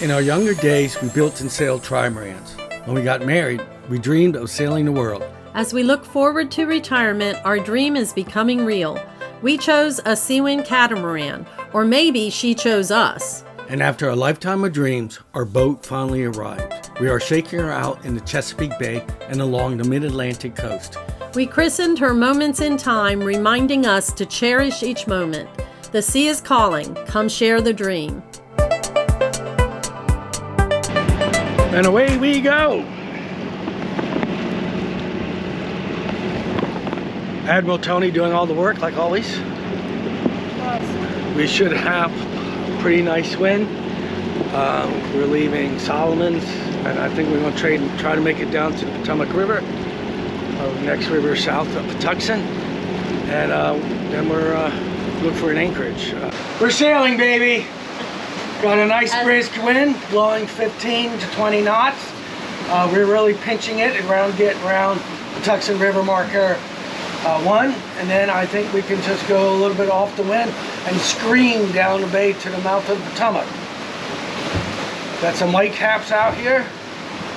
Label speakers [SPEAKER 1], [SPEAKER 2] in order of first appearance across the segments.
[SPEAKER 1] In our younger days, we built and sailed trimarans. When we got married, we dreamed of sailing the world.
[SPEAKER 2] As we look forward to retirement, our dream is becoming real. We chose a Seawind catamaran, or maybe she chose us.
[SPEAKER 1] And after a lifetime of dreams, our boat finally arrived. We are shaking her out in the Chesapeake Bay and along the mid-Atlantic coast.
[SPEAKER 2] We christened her Moments in Time, reminding us to cherish each moment. The sea is calling. Come share the dream.
[SPEAKER 1] And away we go! Admiral Tony doing all the work like always. We should have a pretty nice wind. We're leaving Solomon's, and I think we're going to try to make it down to the Potomac River, the next river south of Patuxent, and then we're looking for an anchorage. We're sailing, baby! Got a nice brisk wind, blowing 15 to 20 knots. We're really pinching it and getting around Patuxent River marker 1, and then I think we can just go a little bit off the wind and scream down the bay to the mouth of the Potomac. Got some white caps out here,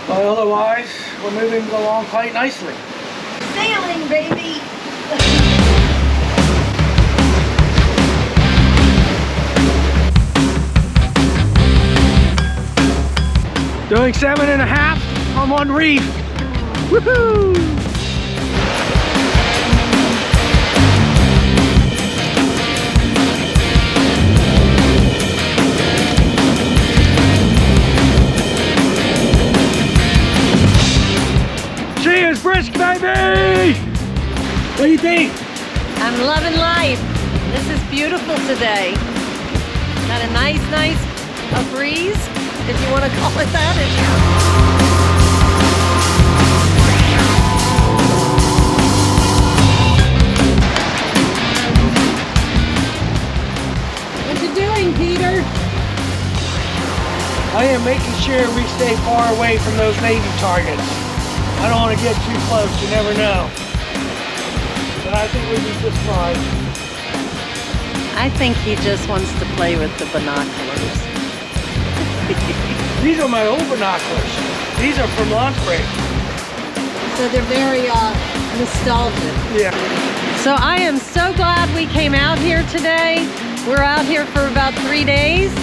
[SPEAKER 1] but otherwise we're moving along quite nicely.
[SPEAKER 3] Sailing, baby!
[SPEAKER 1] Doing 7.5, I'm on reef. Woohoo! She is brisk, baby! What do you think?
[SPEAKER 2] I'm loving life. This is beautiful today. Got a nice breeze, if you want to call it that. What you doing, Peter?
[SPEAKER 1] I am making sure we stay far away from those Navy targets. I don't want to get too close, you never know. But I think we'll be just fine.
[SPEAKER 2] I think he just wants to play with the binoculars.
[SPEAKER 1] These are my old binoculars. These are from launch break.
[SPEAKER 2] So they're very nostalgic.
[SPEAKER 1] Yeah.
[SPEAKER 2] So I am so glad we came out here today. We're out here for about 3 days.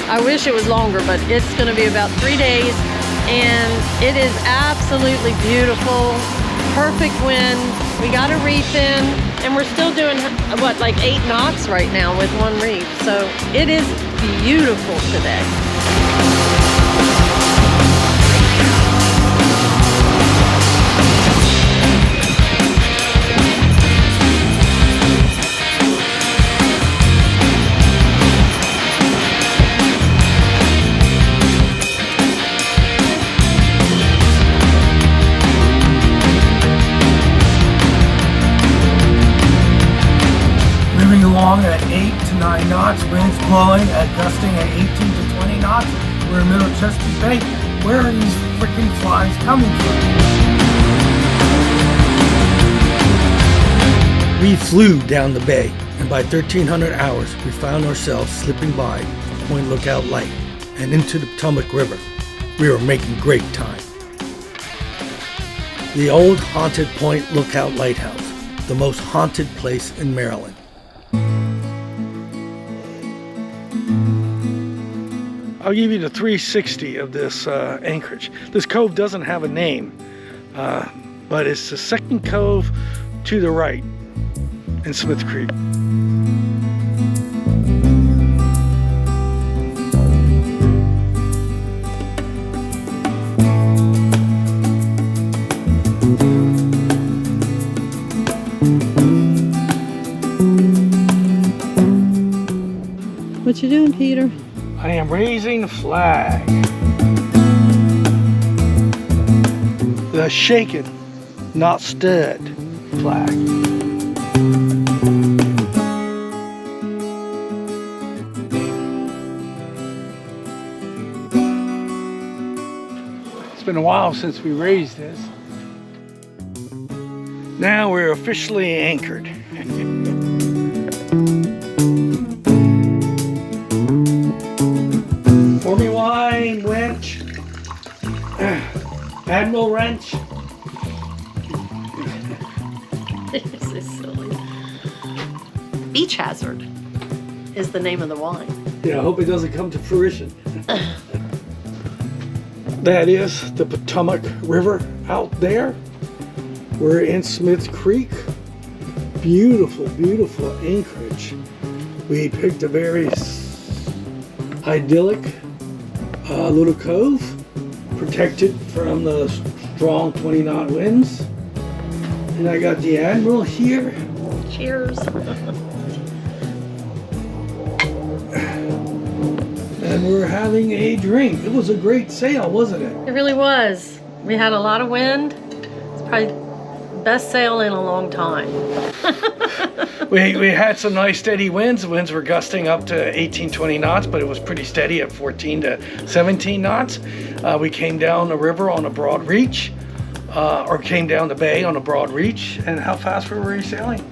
[SPEAKER 2] I wish it was longer, but it's going to be about 3 days. And it is absolutely beautiful. Perfect wind. We got a reef in, and we're still doing, what, like 8 knots right now with one reef. So it is beautiful today.
[SPEAKER 1] Moving along at 8 to 9 knots, winds blowing at gusting at 18 to 20 knots. We're in the middle of Chesapeake Bay. Where are these freaking flies coming from? We flew down the bay, and by 1300 hours, we found ourselves slipping by Point Lookout Light and into the Potomac River. We were making great time. The old haunted Point Lookout Lighthouse, the most haunted place in Maryland. I'll give you the 360 of this anchorage. This cove doesn't have a name, but it's the second cove to the right in Smith Creek.
[SPEAKER 2] What you doing, Peter?
[SPEAKER 1] I am raising the flag. The shaken, not stood flag. It's been a while since we raised this. Now we're officially anchored. Pour me one. wine, wench. Admiral Wrench.
[SPEAKER 2] You're so silly. Beach Hazard is the name of the wine.
[SPEAKER 1] Yeah, I hope it doesn't come to fruition. That is the Potomac River out there. We're in Smith Creek. Beautiful, beautiful anchorage. We picked a very idyllic little cove, protected from the strong 20-knot winds. And I got the Admiral here.
[SPEAKER 2] Cheers.
[SPEAKER 1] And we're having a drink. It was a great sail, wasn't it?
[SPEAKER 2] It really was. We had a lot of wind. It's probably the best sail in a long time.
[SPEAKER 1] We had some nice steady winds. The winds were gusting up to 18, 20 knots, but it was pretty steady at 14 to 17 knots. We came down the river on a broad reach, or came down the bay on a broad reach. And how fast were we sailing?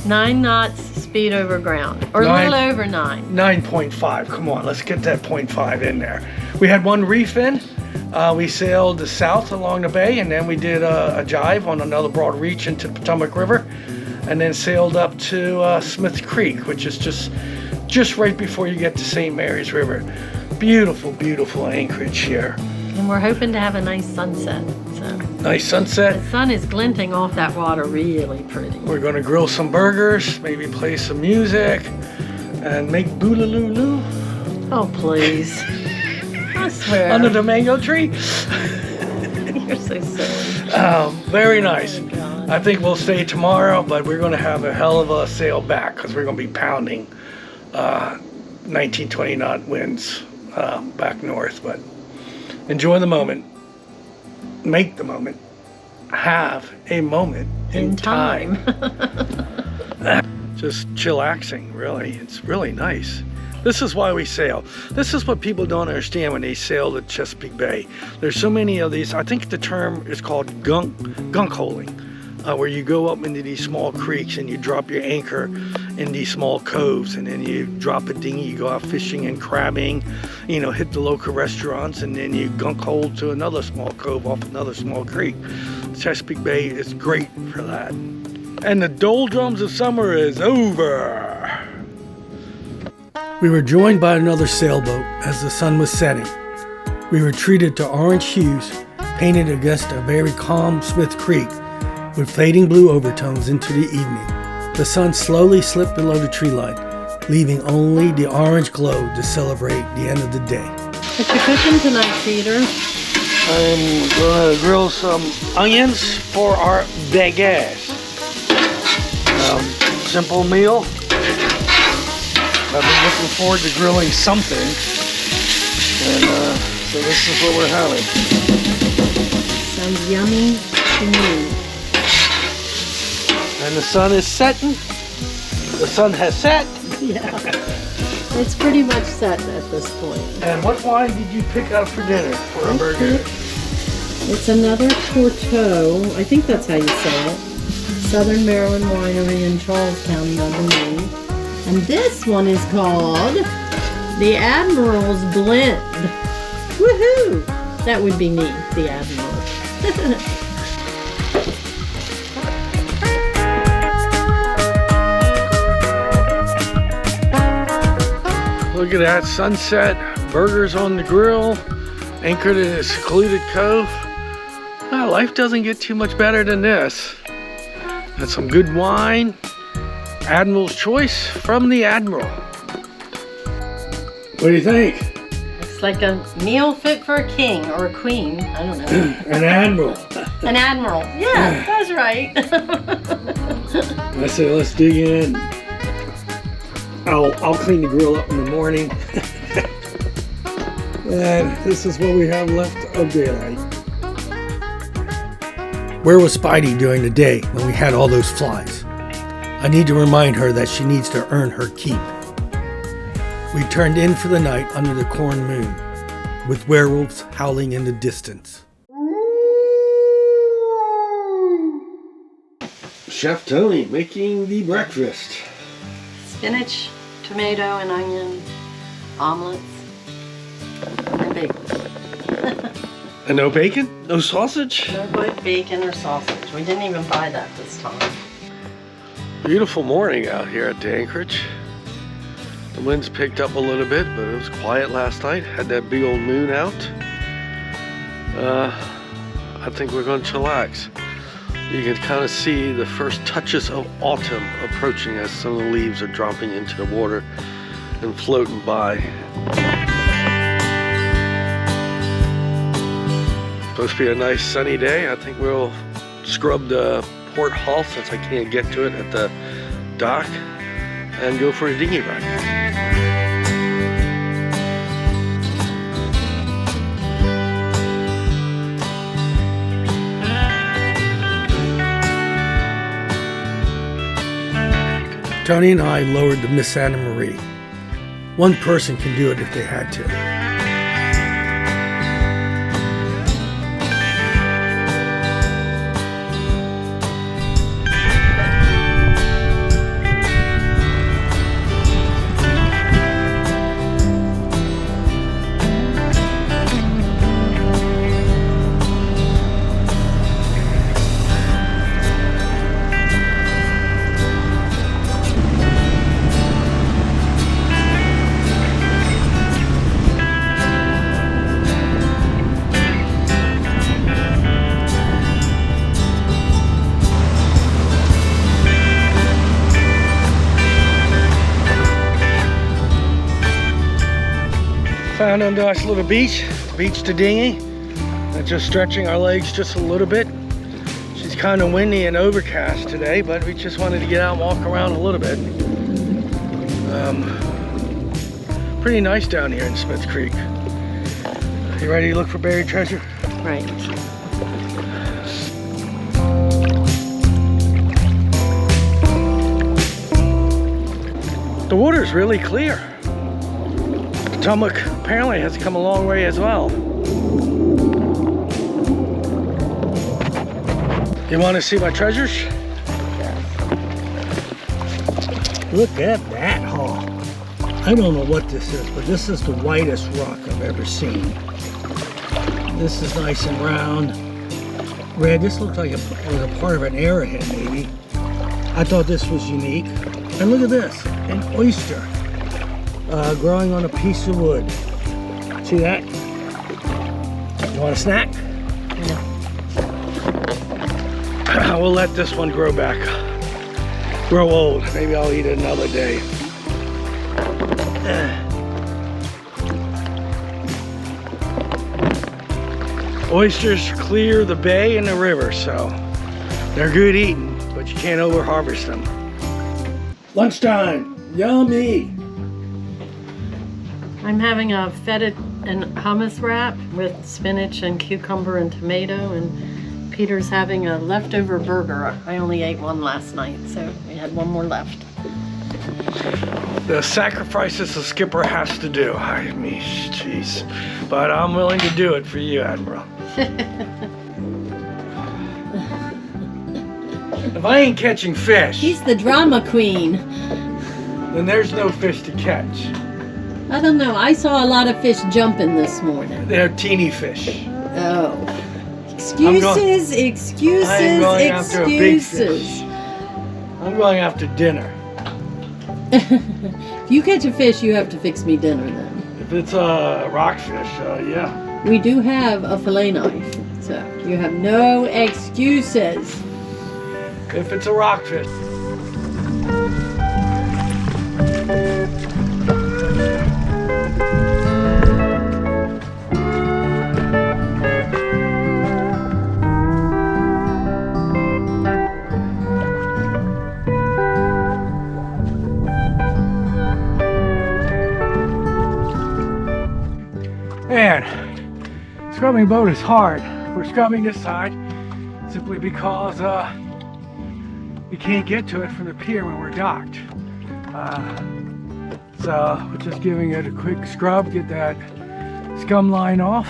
[SPEAKER 2] 9 knots speed over ground, or a little over 9.
[SPEAKER 1] 9.5. Come on, let's get that 0.5 in there. We had one reef in. We sailed south along the bay, and then we did a jive on another broad reach into the Potomac River, and then sailed up to Smith Creek, which is just right before you get to St. Mary's River. Beautiful, beautiful anchorage here.
[SPEAKER 2] And we're hoping to have a nice sunset. So
[SPEAKER 1] Nice sunset.
[SPEAKER 2] the sun is glinting off that water really pretty.
[SPEAKER 1] We're going to grill some burgers, maybe play some music, and make boolaloo
[SPEAKER 2] Oh, please. I swear.
[SPEAKER 1] under the mango tree.
[SPEAKER 2] You're so silly.
[SPEAKER 1] Very nice.
[SPEAKER 2] Oh, God.
[SPEAKER 1] I think we'll stay tomorrow, but we're going to have a hell of a sail back because we're going to be pounding 19, 20 knot winds back north. But enjoy the moment. Make the moment. Have a moment in time. Just chillaxing, really. It's really nice. This is why we sail. This is what people don't understand when they sail the Chesapeake Bay. There's so many of these. I think the term is called gunk holing, where you go up into these small creeks and you drop your anchor in these small coves, and then you drop a dinghy, you go out fishing and crabbing, you know, hit the local restaurants, and then you gunk hole to another small cove off another small creek. Chesapeake Bay is great for that. And the doldrums of summer is over. We were joined by another sailboat as the sun was setting. We were treated to orange hues, painted against a very calm Smith Creek, with fading blue overtones into the evening. The sun slowly slipped below the tree line, leaving only the orange glow to celebrate the end of the day.
[SPEAKER 2] What you cooking tonight, Peter?
[SPEAKER 1] I'm gonna grill some onions for our baguette. Simple meal. I've been looking forward to grilling something, and so this is what we're having.
[SPEAKER 2] Sounds yummy to me.
[SPEAKER 1] And the sun is setting. The sun has set.
[SPEAKER 2] Yeah. It's pretty much set at this point.
[SPEAKER 1] And what wine did you pick out for dinner for a burger?
[SPEAKER 2] It's another Courteau. I think that's how you say it. Southern Maryland Winery in Charles County under me. And this one is called the Admiral's Blend. Woohoo! That would be me, the Admiral.
[SPEAKER 1] Look at that sunset, burgers on the grill, anchored in a secluded cove. Well, life doesn't get too much better than this. And some good wine. Admiral's Choice from the Admiral. What do you think?
[SPEAKER 2] Looks like a meal fit for a king or a queen. I don't know.
[SPEAKER 1] An Admiral.
[SPEAKER 2] An Admiral. Yeah, that's right.
[SPEAKER 1] I say let's dig in. I'll clean the grill up in the morning. And this is what we have left of daylight. Where was Spidey during the day when we had all those flies? I need to remind her that she needs to earn her keep. We turned in for the night under the corn moon, with werewolves howling in the distance. Chef Tony making the breakfast.
[SPEAKER 2] Spinach, tomato, and onion omelets. bacon.
[SPEAKER 1] And no bacon? No sausage?
[SPEAKER 2] No bacon or sausage. We didn't even buy that this time.
[SPEAKER 1] Beautiful morning out here at the anchorage. The wind's picked up a little bit, but it was quiet last night. Had that big old moon out. I think we're going to chillax. You can kind of see the first touches of autumn approaching as some of the leaves are dropping into the water and floating by. Supposed to be a nice sunny day. I think we'll scrub the port hull since I can't get to it at the dock and go for a dinghy ride. Tony and I lowered the Miss Anna Marie. One person can do it if they had to. Found a nice little beach to dinghy, and just stretching our legs just a little bit. She's kind of windy and overcast today, but we just wanted to get out and walk around a little bit. Pretty nice down here in Smith Creek. You ready to look for buried treasure?
[SPEAKER 2] Right.
[SPEAKER 1] The water's really clear. Potomac apparently has come a long way as well. You want to see my treasures? Look at that haul. I don't know what this is, but this is the whitest rock I've ever seen. This is nice and round. Red, this looks like it was a part of an arrowhead maybe. I thought this was unique. And look at this, an oyster. Growing on a piece of wood. See that? You want a snack? Yeah. We'll let this one grow back. Grow old. Maybe I'll eat it another day. Oysters clear the bay and the river, so they're good eating, but you can't over harvest them. Lunchtime. Yummy.
[SPEAKER 2] I'm having a feta and hummus wrap with spinach and cucumber and tomato, and Peter's having a leftover burger. I only ate one last night, so we had one more left.
[SPEAKER 1] The sacrifices the skipper has to do. I mean, jeez. But I'm willing to do it for you, Admiral. If I ain't catching fish,
[SPEAKER 2] He's the drama queen.
[SPEAKER 1] then there's no fish to catch.
[SPEAKER 2] I don't know. I saw a lot of fish jumping this morning.
[SPEAKER 1] They're teeny fish.
[SPEAKER 2] Oh. Excuses, excuses,
[SPEAKER 1] I'm going after a big
[SPEAKER 2] excuses.
[SPEAKER 1] fish. I'm going after dinner.
[SPEAKER 2] If you catch a fish, you have to fix me dinner then.
[SPEAKER 1] If it's a rockfish, yeah.
[SPEAKER 2] We do have a fillet knife, so you have no excuses.
[SPEAKER 1] If it's a rockfish. Man, scrubbing boat is hard. We're scrubbing this side simply because we can't get to it from the pier when we're docked. So we're just giving it a quick scrub, get that scum line off.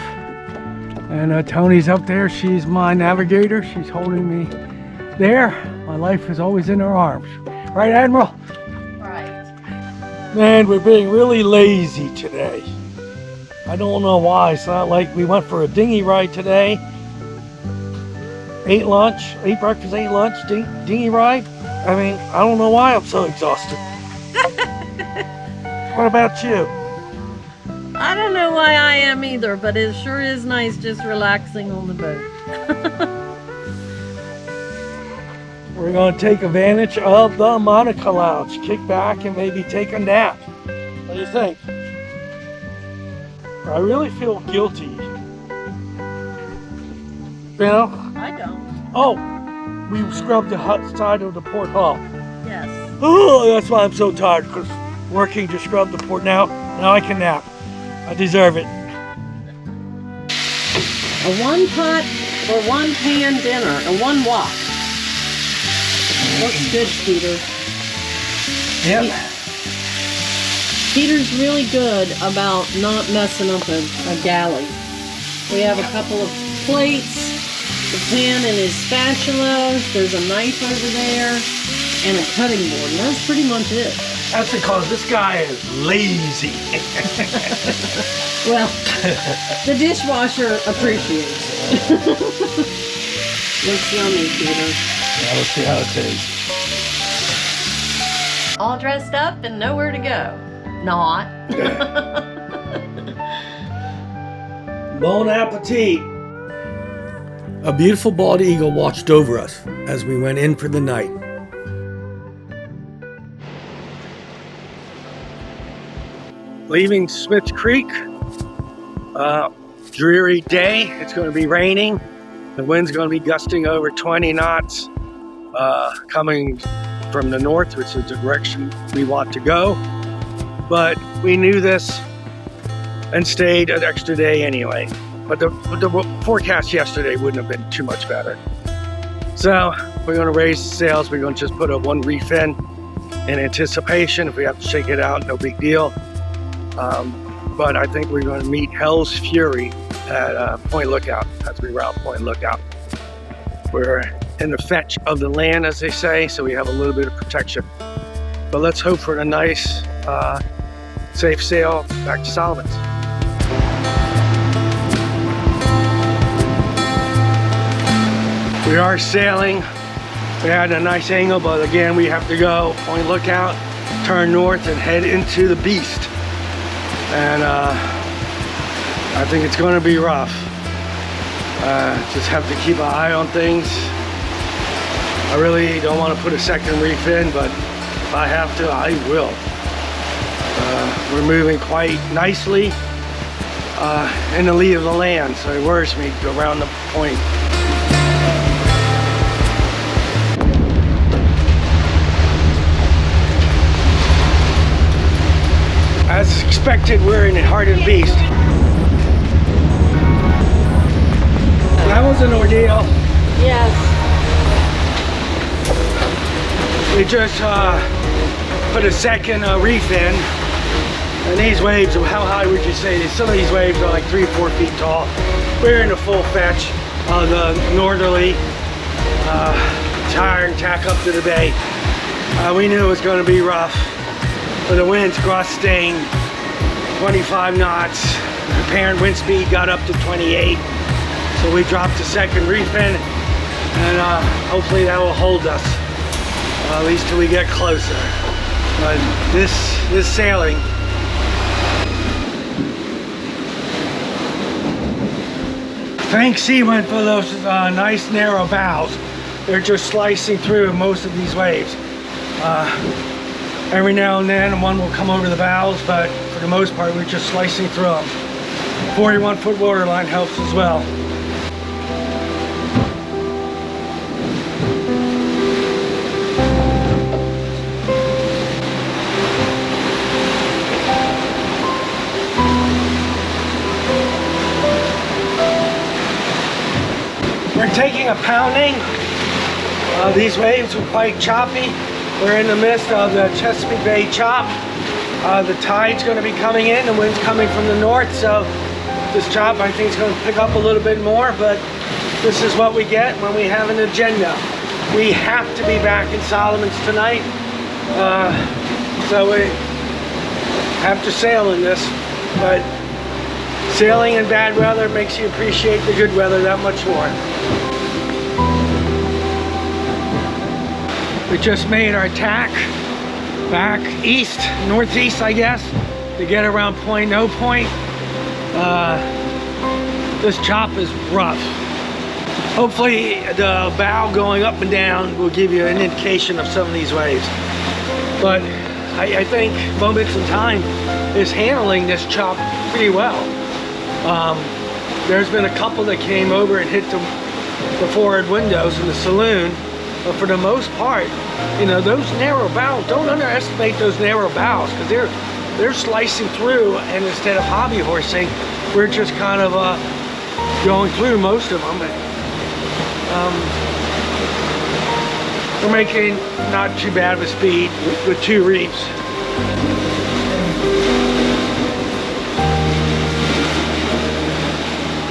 [SPEAKER 1] And Tony's up there. She's my navigator. She's holding me there. My life is always in her arms. Right, Admiral?
[SPEAKER 2] Right.
[SPEAKER 1] Man, we're being really lazy today. I don't know why. It's not like we went for a dinghy ride today. Ate lunch, ate breakfast, ate lunch, dinghy ride. I mean, I don't know why I'm so exhausted. What about you?
[SPEAKER 2] I don't know why I am either, but it sure is nice just relaxing on the boat.
[SPEAKER 1] We're going to take advantage of the Monica Lounge. Kick back and maybe take a nap. What do you think? I really feel guilty. You know?
[SPEAKER 2] I don't.
[SPEAKER 1] Oh, we scrubbed the side of the port hull.
[SPEAKER 2] Yes.
[SPEAKER 1] Oh, that's why I'm so tired, because working to scrub the port. Now I can nap. I deserve it.
[SPEAKER 2] A one pot or one pan dinner, a one wok. Looks good, Peter.
[SPEAKER 1] Yep.
[SPEAKER 2] Peter's really good about not messing up a galley. We have a couple of plates, the pan and his spatulas, there's a knife over there, and a cutting board, and that's pretty much it.
[SPEAKER 1] That's because this guy is lazy.
[SPEAKER 2] Well, the dishwasher appreciates it. Looks yummy, Peter.
[SPEAKER 1] Yeah, let's see how it tastes.
[SPEAKER 2] All dressed up and nowhere to go. Not.
[SPEAKER 1] Bon appetit. A beautiful bald eagle watched over us as we went in for the night. Leaving Smith's Creek. Dreary day. It's going to be raining. The wind's going to be gusting over 20 knots. Coming from the north, which is the direction we want to go. But we knew this and stayed an extra day anyway. But the forecast yesterday wouldn't have been too much better. So we're going to raise the sails. We're going to just put a one reef in anticipation. If we have to shake it out, no big deal. But I think we're going to meet Hell's Fury at Point Lookout as we route Point Lookout. We're in the fetch of the land, as they say, so we have a little bit of protection. But let's hope for a nice, safe sail back to Solomon's. We are sailing. We had a nice angle, but again, we have to go Point Lookout, turn north, and head into the beast. And I think it's going to be rough. Just have to keep an eye on things. I really don't want to put a second reef in, but if I have to, I will. We're moving quite nicely in the lee of the land, so it worries me to go around the point. As expected, we're in the heart of the beast. That was an ordeal.
[SPEAKER 2] Yes.
[SPEAKER 1] We just put a second reef in, and these waves, how high would you say? Some of these waves are like 3 or 4 feet tall. We're in the full fetch of the northerly, tire and tack up to the bay. We knew it was going to be rough, but the wind's gusting 25 knots. The apparent wind speed got up to 28, so we dropped the second reef in, and hopefully that will hold us. At least till we get closer. But this sailing. Thanks Seawind for those nice narrow bows. They're just slicing through most of these waves. Every now and then one will come over the bows, but for the most part we're just slicing through them. 41-foot waterline helps as well. We're taking a pounding. These waves were quite choppy. We're in the midst of the Chesapeake Bay chop. The tide's going to be coming in, the wind's coming from the north, so this chop I think is going to pick up a little bit more, but this is what we get when we have an agenda. We have to be back in Solomon's tonight, so we have to sail in this, but Sailing in bad weather makes you appreciate the good weather that much more. We just made our tack back east, northeast, I guess, to get around Point No Point. This chop is rough. Hopefully the bow going up and down will give you an indication of some of these waves. But I think Moments in Time is handling this chop pretty well. There's been a couple that came over and hit the forward windows in the saloon, but for the most part, you know, those narrow bows, don't underestimate those narrow bows, because they're slicing through, and instead of hobby horsing, we're just kind of going through most of them. We're making not too bad of a speed with 2 reefs.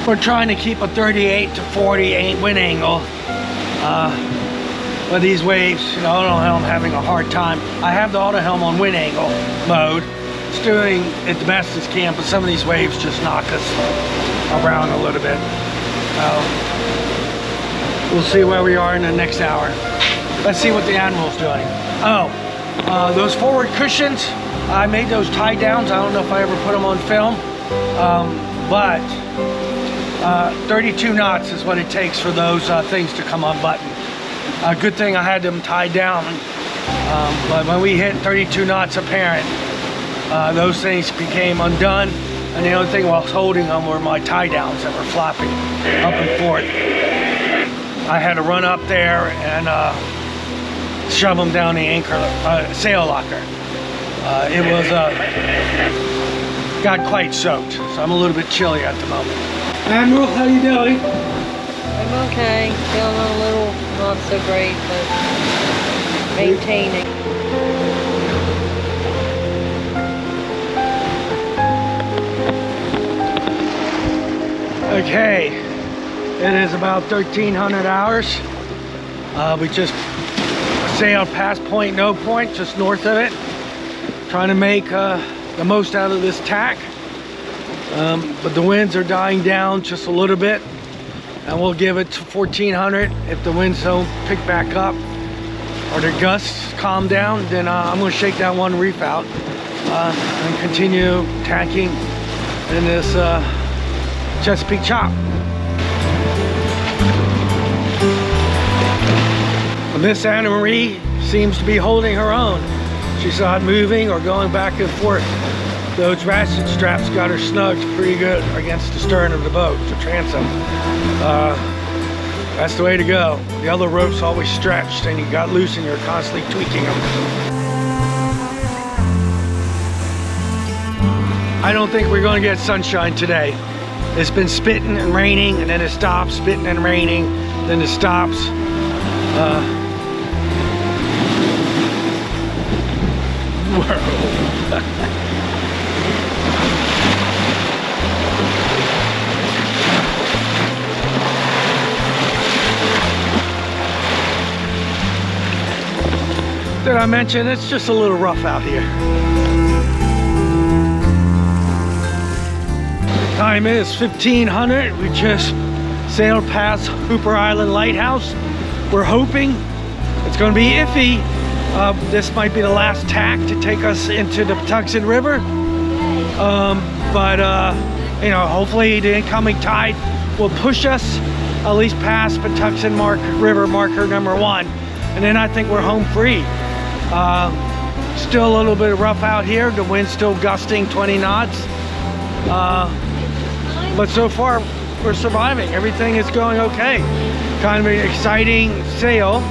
[SPEAKER 1] We're trying to keep a 38 to 40 wind angle. But these waves, you know, auto helm having a hard time. I have the auto helm on wind angle mode. It's doing it the best it can, but some of these waves just knock us around a little bit. We'll see where we are in the next hour. Let's see what the Admiral's doing. Those forward cushions, I made those tie downs. I don't know if I ever put them on film, but 32 knots is what it takes for those things to come unbuttoned. Good thing I had them tied down, but when we hit 32 knots apparent, those things became undone, and the only thing I was holding them were my tie downs that were flopping up and forth. I had to run up there and shove them down the sail locker. It was got quite soaked, so I'm a little bit chilly at the moment. Admiral, how you doing?
[SPEAKER 2] I'm okay. Feeling a little not so great, but maintaining.
[SPEAKER 1] Okay, it is about 1,300 hours. We just sailed past Point No Point, just north of it, trying to make the most out of this tack. But the winds are dying down just a little bit, and we'll give it to 1,400. If the winds don't pick back up or the gusts calm down, then I'm going to shake that one reef out and continue tacking in this Chesapeake chop. Miss Anna Marie seems to be holding her own. She's not moving or going back and forth. Those ratchet straps got her snugged pretty good against the stern of the boat, the transom. That's the way to go. The other rope's always stretched, and you got loose and you're constantly tweaking them. I don't think we're going to get sunshine today. It's been spitting and raining, and then it stops, spitting and raining, then it stops. Did I mention it's just a little rough out here? Time is 1500. We just sailed past Hooper Island Lighthouse. We're hoping it's going to be iffy. This might be the last tack to take us into the Potomac River. You know, hopefully the incoming tide will push us at least past Potomac River marker number 1. And then I think we're home free. Still a little bit rough out here. The wind's still gusting 20 knots. But so far, we're surviving. Everything is going okay. Kind of an exciting sail.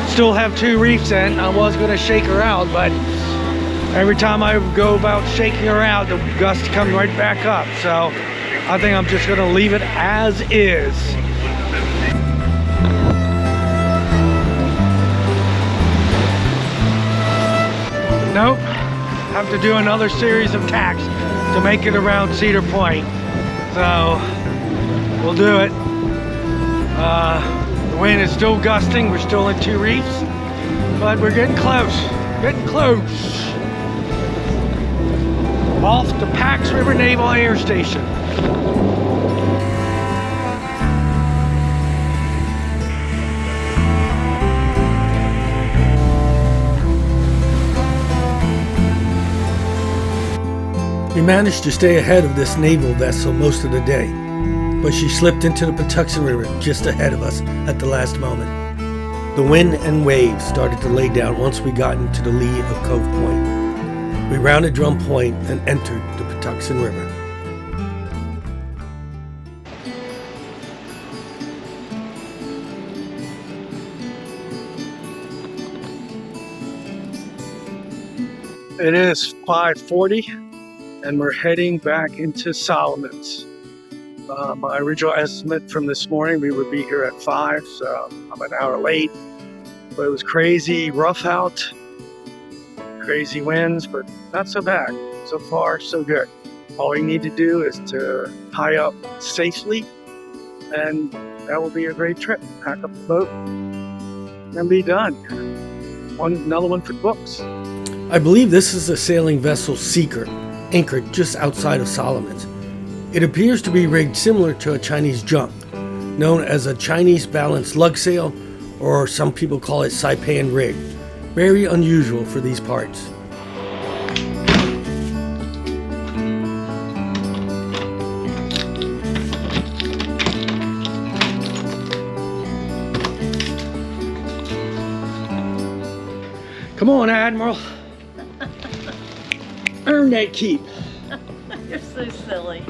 [SPEAKER 1] Still have 2 reefs in. I was going to shake her out, but every time I go about shaking her out, the gusts come right back up. So I think I'm just going to leave it as is. Nope. Have to do another series of tacks to make it around Cedar Point. So we'll do it. The wind is still gusting. We're still in 2 reefs, but we're getting close. Getting close. Off the Pax River Naval Air Station. We managed to stay ahead of this naval vessel most of the day, but she slipped into the Potomac River just ahead of us at the last moment. The wind and waves started to lay down once we got into the lee of Cove Point. We rounded Drum Point and entered the Potomac River. It is 5:40. And we're heading back into Solomon's. My original estimate from this morning, we would be here at 5, so I'm an hour late. But it was crazy rough out, crazy winds, but not so bad. So far, so good. All we need to do is to tie up safely, and that will be a great trip. Pack up the boat and be done. Another one for books. I believe this is a sailing vessel Seeker, anchored just outside of Solomon's. It appears to be rigged similar to a Chinese junk, known as a Chinese balanced lug sail, or some people call it Saipan rig. Very unusual for these parts. Come on, Admiral. Earn that keep.
[SPEAKER 2] You're so silly.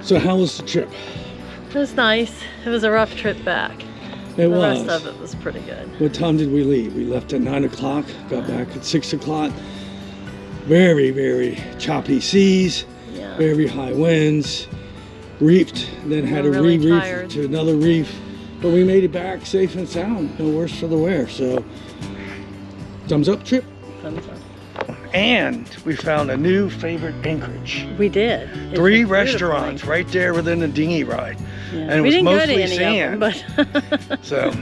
[SPEAKER 1] So how was the trip?
[SPEAKER 2] It was nice. It was a rough trip back.
[SPEAKER 1] It
[SPEAKER 2] The
[SPEAKER 1] was.
[SPEAKER 2] rest of it was pretty good.
[SPEAKER 1] What time did we leave? We left at 9 o'clock, got back at 6 o'clock. Very, very choppy seas,
[SPEAKER 2] Yeah.
[SPEAKER 1] very high winds, reefed, then had to
[SPEAKER 2] We're really
[SPEAKER 1] re-reef
[SPEAKER 2] tired.
[SPEAKER 1] to another reef. But we made it back safe and sound, no worse for the wear. So, thumbs up trip.
[SPEAKER 2] Thumbs up.
[SPEAKER 1] And we found a new favorite anchorage.
[SPEAKER 2] We did. It's
[SPEAKER 1] 3
[SPEAKER 2] a beautiful
[SPEAKER 1] restaurants
[SPEAKER 2] lake.
[SPEAKER 1] right there within the dinghy ride.
[SPEAKER 2] Yeah.
[SPEAKER 1] And it
[SPEAKER 2] we
[SPEAKER 1] was
[SPEAKER 2] didn't go to
[SPEAKER 1] mostly
[SPEAKER 2] any
[SPEAKER 1] sand.
[SPEAKER 2] of them, but
[SPEAKER 1] So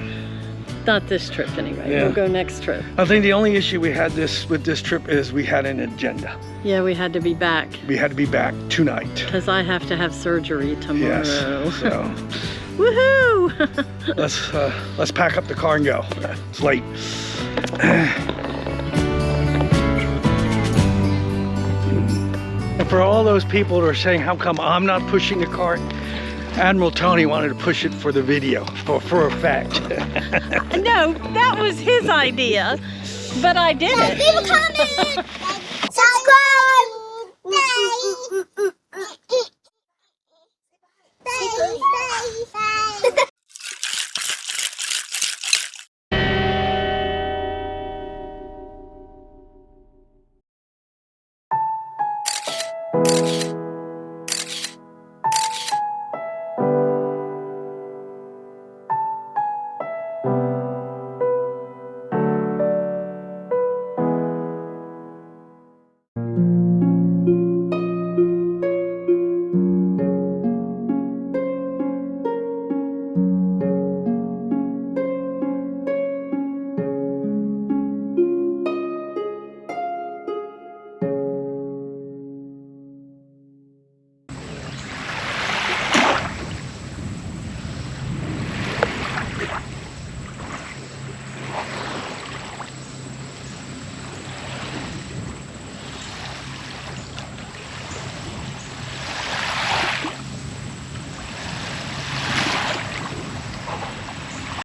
[SPEAKER 2] not this trip anyway.
[SPEAKER 1] Yeah.
[SPEAKER 2] We'll go next trip.
[SPEAKER 1] I think the only issue we had with this trip is we had an agenda.
[SPEAKER 2] Yeah, we had to be back
[SPEAKER 1] We had to be back tonight.
[SPEAKER 2] because I have to have surgery tomorrow.
[SPEAKER 1] Yes. So
[SPEAKER 2] Woohoo!
[SPEAKER 1] let's pack up the car and go. It's late. And for all those people that are saying, how come I'm not pushing the cart? Admiral Tony wanted to push it for the video, for a fact.
[SPEAKER 2] No, that was his idea, but I did it.
[SPEAKER 3] Leave a comment. Subscribe.